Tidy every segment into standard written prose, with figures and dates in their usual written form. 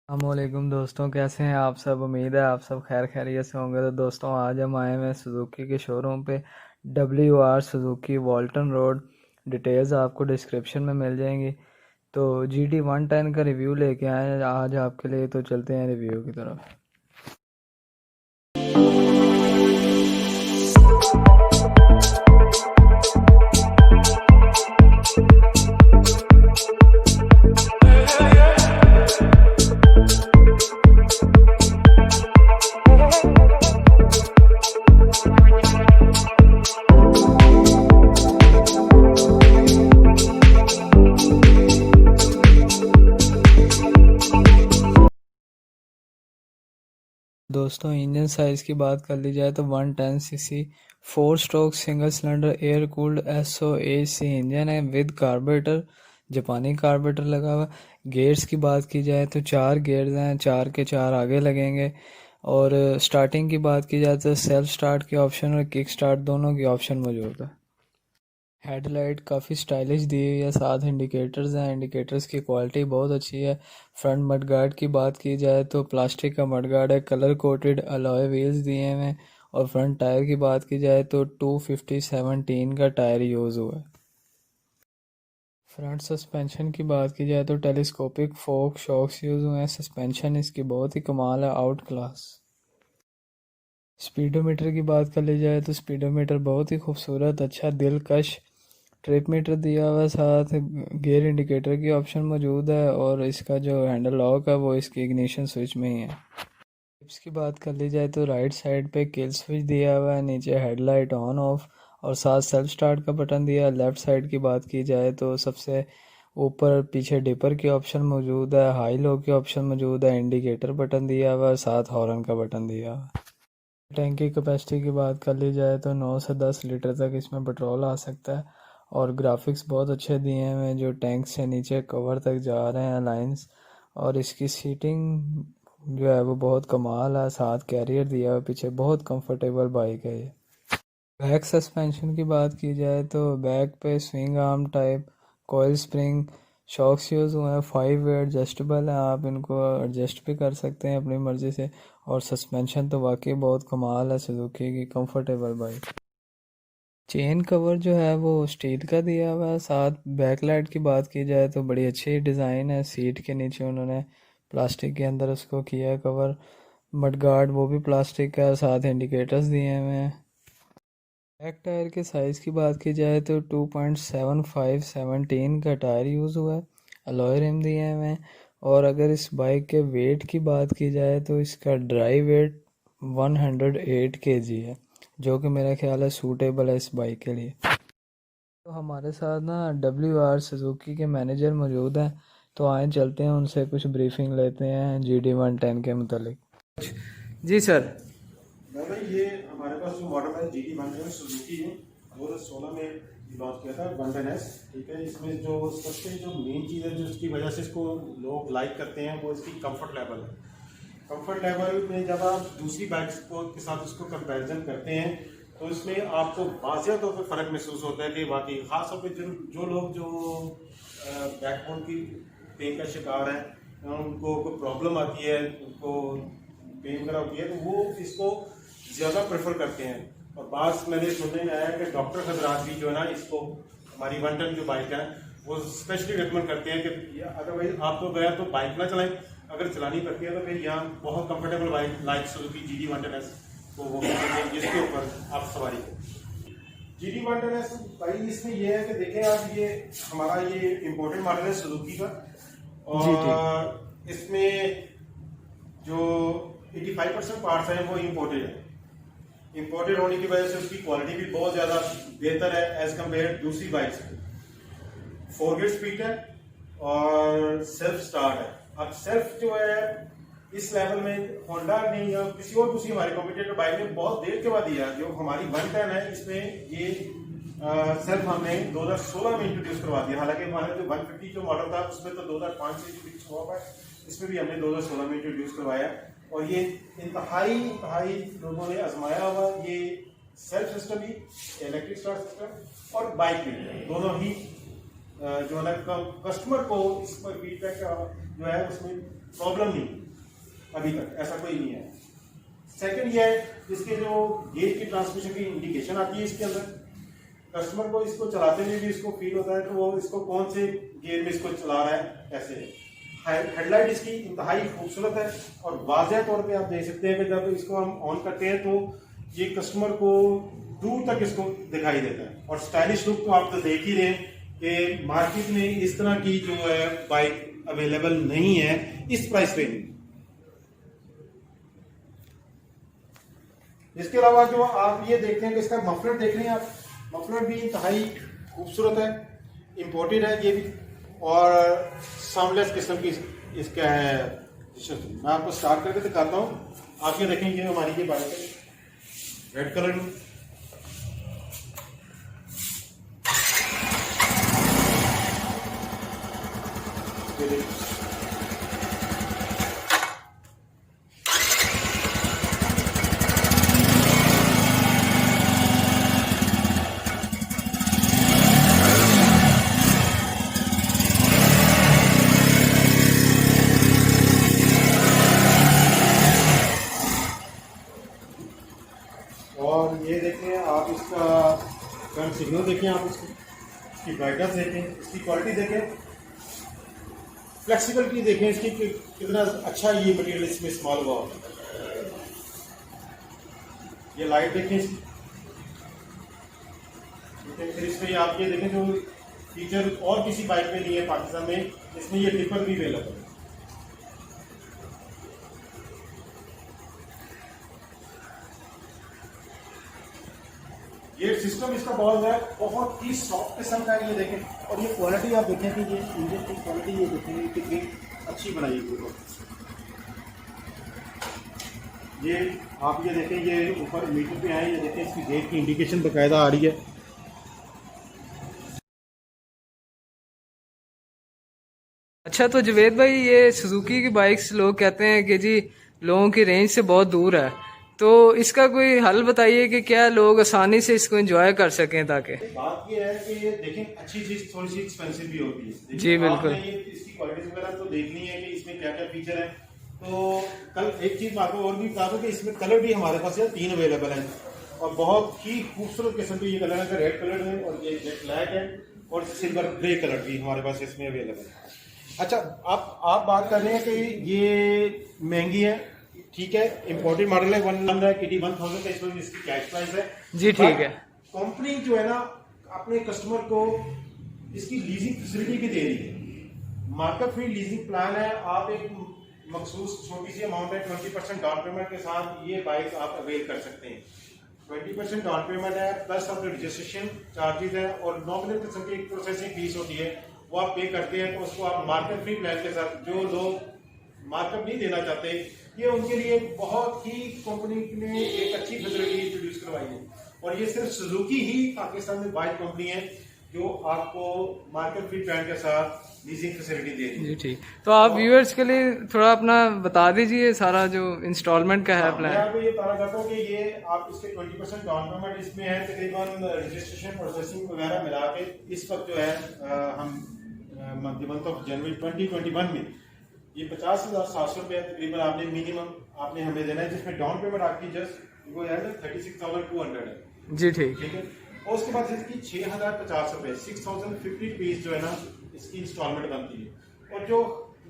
अस्सलामुअलैकुम दोस्तों, कैसे हैं आप सब। उम्मीद है आप सब खैर खैरियत से होंगे। तो दोस्तों आज हम आए हुए हैं सुजुकी के शोरूम पे, WR सुजुकी वॉल्टन रोड। डिटेल्स आपको डिस्क्रिप्शन में मिल जाएंगी। तो GT 110 का रिव्यू लेके आए हैं आज आपके लिए। तो चलते हैं रिव्यू की तरफ। दोस्तों इंजन साइज़ की बात कर ली जाए तो 110cc 4 stroke single cylinder air cooled SOAC engine है विद कार्बोरेटर, जापानी कार्बोरेटर लगा हुआ। गेयर्स की बात की जाए तो 4 गेयर्स हैं, 4 के 4 आगे लगेंगे। और स्टार्टिंग की बात की जाए तो सेल्फ स्टार्ट के ऑप्शन और किक स्टार्ट दोनों की ऑप्शन मौजूद है। हेडलाइट काफ़ी स्टाइलिश दी हुई है, साथ इंडिकेटर्स हैं। इंडिकेटर्स की क्वालिटी बहुत अच्छी है। फ्रंट मडगार्ड की बात की जाए तो प्लास्टिक का मडगार्ड है, कलर कोटेड अलॉय व्हील्स दिए हुए हैं। और फ्रंट टायर की बात की जाए तो 250/17 का टायर यूज़ हुआ है। फ्रंट सस्पेंशन की बात की जाए तो टेलीस्कोपिक फोक शॉक्स यूज़ हुए हैं। सस्पेंशन इसकी बहुत ही कमाल है, आउट क्लास। स्पीडोमीटर की बात कर ली जाए तो स्पीडोमीटर बहुत ही खूबसूरत, अच्छा, दिलकश ट्रिप मीटर दिया हुआ है। साथ गियर इंडिकेटर की ऑप्शन मौजूद है और इसका जो हैंडल लॉक है वो इसकी इग्निशन स्विच में ही है। टिप्स की बात कर ली जाए तो राइट साइड पे किल स्विच दिया हुआ है, नीचे हेडलाइट ऑन ऑफ और साथ सेल्फ स्टार्ट का बटन दिया है। लेफ़्ट साइड की बात की जाए तो सबसे ऊपर पीछे डिपर की ऑप्शन मौजूद है, हाई लो की ऑप्शन मौजूद है, इंडिकेटर बटन दिया हुआ है, साथ हॉर्न का बटन दिया हुआ है। टैंक की कैपेसिटी की बात कर ली जाए तो 9 से 10 लीटर तक इसमें पेट्रोल आ सकता है। और ग्राफिक्स बहुत अच्छे दिए हुए हैं जो टैंक से नीचे कवर तक जा रहे हैं लाइंस। और इसकी सीटिंग जो है वो बहुत कमाल है, साथ कैरियर दिया हुआ पीछे, बहुत कंफर्टेबल बाइक है ये। बैक सस्पेंशन की बात की जाए तो बैक पे swing arm type coil spring shocks use हुए हैं। 5 वे एडजस्टेबल हैं, आप इनको एडजस्ट भी कर सकते हैं अपनी मर्ज़ी से। और सस्पेंशन तो वाकई बहुत कमाल है सुजुकी की, कंफर्टेबल बाइक। चेन कवर जो है वो स्टील का दिया हुआ है। साथ बैकलाइट की बात की जाए तो बड़ी अच्छी डिज़ाइन है, सीट के नीचे उन्होंने प्लास्टिक के अंदर उसको किया है कवर। मडगार्ड वो भी प्लास्टिक का, साथ इंडिकेटर्स दिए हुए हैं। बैक टायर के साइज़ की बात की जाए तो 2.75/17 का टायर यूज़ हुआ है, अलॉय रिम दिए हुए हैं। और अगर इस बाइक के वेट की बात की जाए तो इसका ड्राई वेट 108 kg है, जो कि मेरा ख्याल है सूटेबल है इस बाइक के लिए। तो हमारे साथ ना WR सुजुकी के मैनेजर मौजूद हैं, तो आए चलते हैं उनसे कुछ ब्रीफिंग लेते हैं GT 110 के मुतालिक। जी सर। भाई ये हमारे पास जो मॉडल है GT 110 सुजुकी है, 2016 में लॉन्च किया था 110S। ठीक है, इसमें जो सबसे जो मेन चीज़ है जो इसकी वजह से इसको लोग लाइक करते हैं वो इसकी कंफर्ट लेवल है। कंफर्ट लेवल में जब आप दूसरी बाइक्स को के साथ उसको कंपैरिजन करते हैं तो इसमें आपको वाज़ेह तौर पर फ़र्क महसूस होता है कि वाकई ख़ास तौर पर जो लोग जो बैकबोन की पेन का शिकार हैं, उनको कोई प्रॉब्लम आती है, उनको पेन वगैरह होती है, तो वो इसको ज़्यादा प्रेफर करते हैं। और बात मैंने सुनने में आया कि डॉक्टर हजरात भी जो है ना इसको हमारी 110 जो बाइक है वो स्पेशली रिकमेंड करते हैं कि अदरवाइज आप तो गया तो बाइक ना चलाएं, अगर चलानी पड़ती है तो फिर यहाँ बहुत comfortable bike like Suzuki GT 110S को वो जिसके ऊपर आप सवारी हो। GT 110S भाई इसमें ये है कि देखें आप, ये हमारा ये इम्पोर्टेड मॉडल है सुजुकी का। जी ठीक। और इसमें जो 85% पार्ट्स हैं वो इम्पोर्टेड है। इम्पोर्टेड होने की वजह से उसकी क्वालिटी भी बहुत ज़्यादा बेहतर है एज कम्पेयर दूसरी बाइक से। 4 गियर स्पीड है और सेल्फ स्टार्ट है। अब सेल्फ जो है इस लेवल में होंडा नहीं या किसी और दूसरी हमारी कॉम्पिटिटर बाइक में बहुत देर के बाद दिया। जो हमारी 110 है इसमें ये सेल्फ हमने 2016 में इंट्रोड्यूस करवा दिया। हालांकि हमारा जो 150 जो मॉडल था उसमें तो 2005 से इंट्रोड्यूस हुआ है, इसमें भी हमने 2016 में इंट्रोड्यूस करवाया। और ये इंतहाई लोगों ने आजमाया हुआ ये सेल्फ सिस्टम भी, इलेक्ट्रिक स्टार्ट सिस्टम और बाइक भी दोनों ही जो है ना कस्टमर को इस पर फीडबैक जो है उसमें प्रॉब्लम नहीं अभी तक, ऐसा कोई नहीं है। सेकंड ये है इसके जो गेज की ट्रांसमिशन की इंडिकेशन आती है इसके अंदर, कस्टमर को इसको चलाते हुए भी इसको फील होता है कि वो इसको कौन से गियर में इसको चला रहा है कैसे। हेडलाइट इसकी इंतहाई खूबसूरत है और वाज़ेह तौर पे आप देख सकते हैं कि जब इसको हम ऑन करते हैं तो ये कस्टमर को दूर तक इसको दिखाई देता है। और स्टाइलिश लुक तो आप तो देख ही रहे हैं कि मार्केट में इस तरह की जो है बाइक अवेलेबल नहीं है इस प्राइस रेंज में। इसके अलावा जो आप ये देखते हैं कि इसका मफलर देख रहे हैं आप, मफलर भी इंतहाई खूबसूरत है, इंपोर्टेड है ये भी, और सामलेस किस्म की इसका है। मैं आपको स्टार्ट करके दिखाता हूँ, आप ये देखेंगे हमारी ये बाइक है रेड कलर में। और ये देखें आप इसका टर्न सिग्नल देखें, आप इसकी ब्राइटनेस देखें, इसकी क्वालिटी देखें, फ्लेक्सिबिलिटी देखें इसकी कितना अच्छा ये मटेरियल इसमें इस्तेमाल हुआ होता है। ये लाइट देखें इसकी, फिर इसमें आप ये देखें जो फीचर और किसी बाइक में नहीं है पाकिस्तान में, इसमें ये टिपर भी अवेलेबल है। ये सिस्टम इसका बहुत है, बहुत ही सॉफ्ट किस्म का है ये देखें। और ये क्वालिटी आप देखें कि ये इंजन की क्वालिटी ये देखेंगे कितनी अच्छी बनाई हुई है। ये आप ये देखें, ये ऊपर मीटर पे आए, ये देखें इसकी गेट की इंडिकेशन बाकायदा आ रही है। अच्छा, तो जुवेद भाई ये सुजुकी की बाइक्स लोग कहते हैं कि जी लोगों की रेंज से बहुत दूर है, तो इसका कोई हल बताइए कि क्या लोग आसानी से इसको एंजॉय कर सकें। ताकि बात ये है कि ये देखें अच्छी चीज थोड़ी सी एक्सपेंसिव भी होती है। जी बिल्कुल। ये इसकी क्वालिटी वगैरह तो देखनी है कि इसमें क्या क्या फीचर है। तो कल एक चीज आपको और भी बता दूं कि इसमें कलर भी हमारे पास ये 3 अवेलेबल है और बहुत ही खूबसूरत किस्म के ये कलर है, रेड कलर है और ये ब्लैक है और सिल्वर ग्रे कलर भी हमारे पास इसमें अवेलेबल है। अच्छा, आप बात कर रहे हैं कि ये महंगी है, ठीक है, इंपोर्टेड मॉडल है, 1,80,000 का इसमें इसकी कैश प्राइस है। जी ठीक है। कंपनी जो है ना अपने कस्टमर को इसकी लीजिंग फैसिलिटी भी दे रही है, मार्केट फ्री लीजिंग प्लान है। आप एक मखसूस छोटी सी अमाउंट है 20% डाउन पेमेंट के साथ ये बाइक आप अवेल कर सकते हैं। 20% डाउन पेमेंट है, प्लस आपके रजिस्ट्रेशन चार्जेस है और नॉमिनल किस्म की एक प्रोसेसिंग फीस होती है, वो आप पे करते हैं। तो उसको आप मार्केट फ्री प्लान के साथ, जो लोग मार्कअप नहीं देना चाहते, ये उनके लिए बहुत ही कंपनी ने एक अच्छी फैसिलिटी इंट्रोड्यूस करवाई है। और ये सिर्फ सुजुकी ही पाकिस्तान में बाइक कंपनी है जो आपको मार्केट फ्री प्लान के साथ लीजिंग फैसिलिटी दे रही है। जी ठीक। तो आप व्यूअर्स के लिए थोड़ा अपना बता दीजिए सारा जो इंस्टॉलमेंट का है प्लान। मैं आपको ये बताना चाहता हूँ कि ये आप इसके 20% डाउन पेमेंट इसमें है, तकरीबन रजिस्ट्रेशन प्रोसेसिंग वगैरह मिला के इस वक्त जो है हम मंथ ऑफ जनवरी 2021 में ये 50,700 रुपये तकरीबन आपने मिनिमम आपने हमें देना है, जिसमें डाउन पेमेंट आपकी जस्ट वो है 36,200 है। जी ठीक है। और उसके बाद इसकी 6,050 रुपये 6,050 रुपीज जो है ना इसकी इंस्टॉलमेंट बनती है। और जो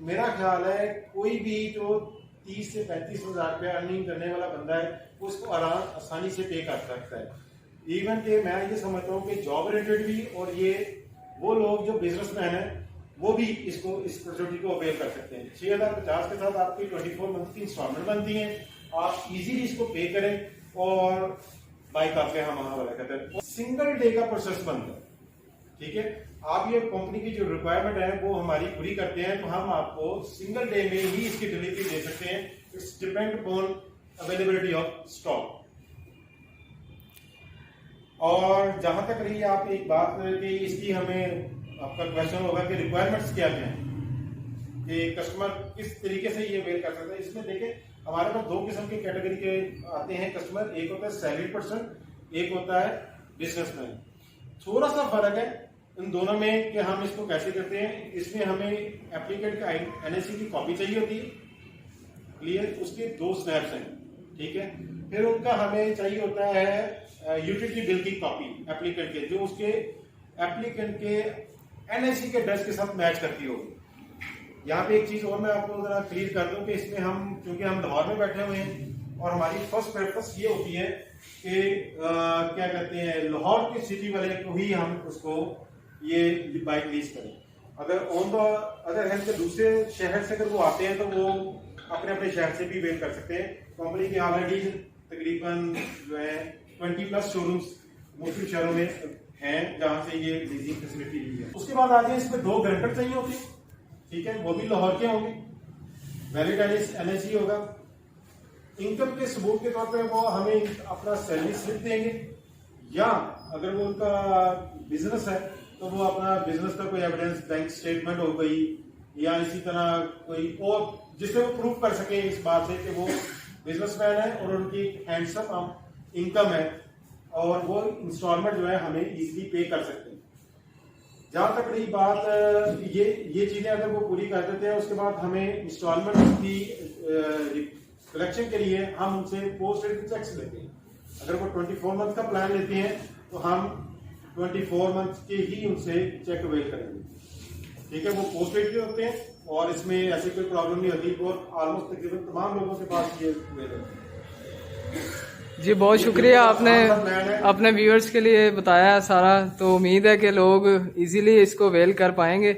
मेरा ख्याल है कोई भी जो 30 से 35,000 रुपया अर्निंग करने वाला बंदा है उसको आसानी से पे कर सकता है। इवन के मैं ये समझता हूँ कि जॉब रिलेटेड भी, और ये वो लोग जो बिजनेसमैन है वो भी इसको इस फैसिलिटी को अवेल कर सकते हैं। 6,050 के साथ आपकी 24 मंथ की इंस्टॉलमेंट बनती है, आप इजीली इसको पे करें और बाइक आपके हम हवाला करते हैं। सिंगल डे का प्रोसेस बनता है, ठीक है। आप ये कंपनी की जो रिक्वायरमेंट है वो हमारी पूरी करते हैं तो हम आपको सिंगल डे में ही इसकी डिलीवरी दे सकते हैं। It's depend upon availability of stock. और जहां तक रही आप एक बात कि इसकी हमें आपका क्वेश्चन होगा कि रिक्वायरमेंट्स क्या क्या हैं, कि कस्टमर किस तरीके से ये अवेल कर सकता है। इसमें देखें हमारे पास 2 किस्म के कैटेगरी के आते हैं कस्टमर, एक होता है सैलरी पर्सन, एक होता है बिजनेसमैन। थोड़ा सा फर्क है इन दोनों में कि हम इसको कैसे करते हैं। इसमें हमें एप्लीकेंट का एनएससी की कॉपी चाहिए होती है, क्लियर। उसके 2 स्नैप्स हैं, ठीक है। फिर उनका हमें चाहिए होता है यूटिलिटी बिल की कॉपी एप्लीकेंट के, जो उसके एप्लीकेंट के एनएससी के एड्रेस के साथ मैच करती होगी। यहाँ पे एक चीज और मैं आपको जरा क्लियर कर दूं कि इसमें हम, क्योंकि हम लाहौर में बैठे हुए हैं और हमारी फर्स्ट प्रेफरेंस ये होती है कि क्या कहते हैं, लाहौर के सिटी वाले को ही हम उसको ये बाइक लीज करें। अगर ऑन द अदर हैंड के दूसरे शहर से अगर वो आते हैं तो वो अपने अपने शहर से भी वेल कर सकते हैं। कंपनी के ऑलरेडी तकरीबन जो है 20+ शोरूम्स मुख्तलिफ शहरों में हैं जहां से ये लीजिंग फैसिलिटी ली है। उसके बाद आगे इसमें 2 गारंटर चाहिए होते हैं, ठीक है, वो भी लाहौर के होंगे, वैलिड एनएससी होगा। इनकम के सबूत के तौर पे वो हमें अपना सैलरी स्लिप देंगे, या अगर वो उनका बिजनेस है तो वो अपना बिजनेस का कोई एविडेंस, बैंक स्टेटमेंट हो गई, या इसी तरह कोई और जिससे वो प्रूव कर सके इस बात से कि वो बिजनेसमैन है और उनकी हैंडसम इनकम है, और वो इंस्टॉलमेंट जो है हमें इजीली पे कर सकते हैं। जहां तक रही बात ये चीजें अगर वो पूरी कर देते हैं, उसके बाद हमें इंस्टॉलमेंट की कलेक्शन के लिए हम उनसे पोस्ट रेट चेक्स लेते हैं। अगर वो 24 मंथ का प्लान लेते हैं तो हम 24 मंथ के ही उनसे चेक अवेल करेंगे, ठीक है। वो पोस्ट रेट के होते हैं और इसमें ऐसी कोई प्रॉब्लम नहीं होती, वो ऑलमोस्ट तकरीबन तमाम लोगों के पास ये अवेल है। जी बहुत शुक्रिया, आपने अपने व्यूअर्स के लिए बताया सारा, तो उम्मीद है कि लोग इजीली इसको वेल कर पाएंगे।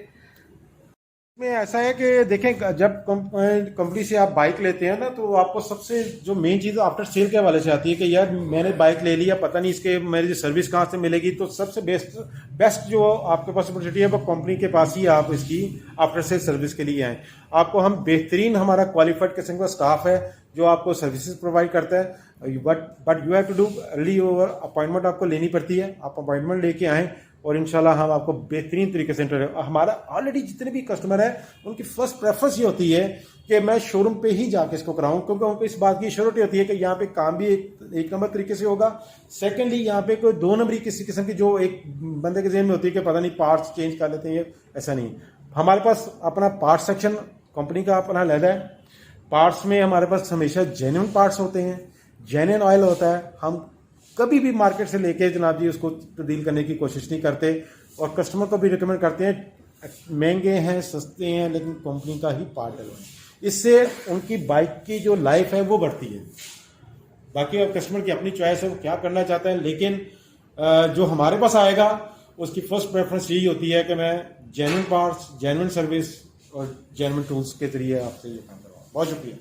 में ऐसा है कि देखें, जब कंपनी से आप बाइक लेते हैं ना, तो आपको सबसे जो मेन चीज़ आफ्टर सेल के हवाले से आती है कि यार मैंने बाइक ले लिया, पता नहीं इसके मेरी सर्विस कहाँ से मिलेगी। तो सबसे बेस्ट जो आपके पास अपॉर्चुनिटी है वो कंपनी के पास ही आप इसकी आफ्टर सेल सर्विस के लिए आएँ। आपको हम बेहतरीन, हमारा क्वालिफाइड किस्म का स्टाफ है जो आपको सर्विसेज प्रोवाइड करता है। But you have to do early over appointment आपको लेनी पड़ती है। आप अपॉइंटमेंट लेके आएँ और इंशाल्लाह हम आपको बेहतरीन तरीके से हमारा ऑलरेडी जितने भी कस्टमर है उनकी फर्स्ट प्रेफरेंस ये होती है कि मैं शोरूम पे ही जाके इसको कराऊं, क्योंकि उनको इस बात की श्योरिटी होती है कि यहाँ पे काम भी एक नंबर तरीके से होगा। सेकेंडली, यहाँ पे कोई 2 नंबरी किसी किस्म की जो एक बंदे के जेहन में होती है कि पता नहीं पार्ट्स चेंज कर लेते हैं, ऐसा नहीं। हमारे पास अपना पार्ट सेक्शन कंपनी का अपना अलग है। पार्ट्स में हमारे पास हमेशा जेन्युइन पार्ट्स होते हैं, जेन्युइन ऑयल होता है। हम कभी भी मार्केट से लेके जनाब जी उसको डील करने की कोशिश नहीं करते, और कस्टमर को भी रिकमेंड करते हैं महंगे हैं सस्ते हैं लेकिन कंपनी का ही पार्ट है। इससे उनकी बाइक की जो लाइफ है वो बढ़ती है। बाकी अब कस्टमर की अपनी चॉइस है, वो क्या करना चाहता है, लेकिन जो हमारे पास आएगा उसकी फर्स्ट प्रेफरेंस यही होती है कि मैं जेन्युइन पार्ट्स, जेन्युइन सर्विस और जेन्युइन टूल्स के जरिए आपसे ये काम करवाऊँ। बहुत शुक्रिया।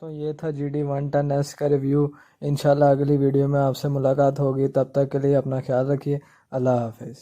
तो ये था GD110S का रिव्यू। इंशाल्लाह अगली वीडियो में आपसे मुलाकात होगी, तब तक के लिए अपना ख्याल रखिए। अल्लाह हाफिज़।